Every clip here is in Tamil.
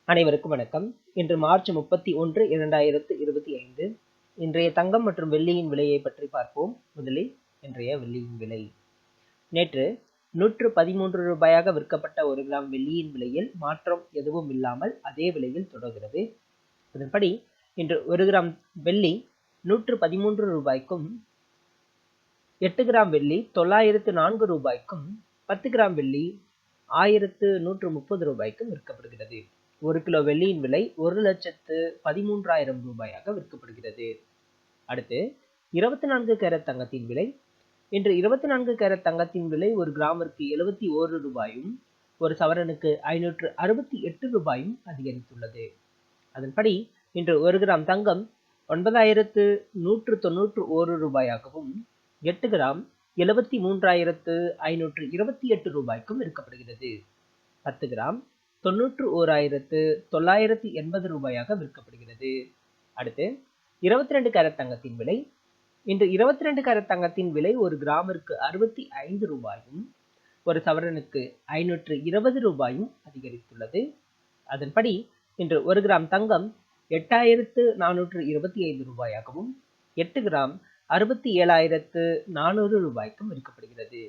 அனைவருக்கும் வணக்கம். இன்று மார்ச் 31, 2025. இன்றைய தங்கம் மற்றும் வெள்ளியின் விலையை பற்றி பார்ப்போம். முதலில் இன்றைய வெள்ளியின் விலை. நேற்று 113 ரூபாயாக விற்கப்பட்ட 1 கிராம் வெள்ளியின் விலையில் மாற்றம் எதுவும் இல்லாமல் அதே விலையில் தொடர்கிறது. அதன்படி இன்று 1 கிராம் வெள்ளி 113 ரூபாய்க்கும், 8 கிராம் வெள்ளி 904 ரூபாய்க்கும், 10 கிராம் வெள்ளி 1130 ரூபாய்க்கும் விற்கப்படுகிறது. 1 கிலோ வெள்ளியின் விலை 1,13,000 ரூபாயாக விற்கப்படுகிறது. அடுத்து 24 கேரட் தங்கத்தின் விலை. இன்று 24 கேரட் தங்கத்தின் விலை 1 கிராமிற்கு 71 ரூபாயும், ஒரு சவரனுக்கு 568 ரூபாயும் அதிகரித்துள்ளது. அதன்படி இன்று 1 கிராம் தங்கம் 9,191 ரூபாயாகவும், 8 கிராம் 73,528 ரூபாய்க்கும் விற்கப்படுகிறது. 10 கிராம் 91,980 ரூபாயாக விற்கப்படுகிறது. அடுத்து 22 கேரட் தங்கத்தின் விலை. இன்று 22 கேரட் தங்கத்தின் விலை 1 கிராமிற்கு 65 ரூபாயும், ஒரு சவரனுக்கு 520 ரூபாயும் அதிகரித்துள்ளது. அதன்படி இன்று 1 கிராம் தங்கம் 8,425 ரூபாயாகவும், 8 கிராம் 67,400 ரூபாய்க்கும் விற்கப்படுகிறது.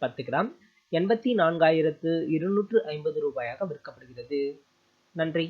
10 கிராம் 84,250 ரூபாயாக விற்கப்படுகிறது. நன்றி.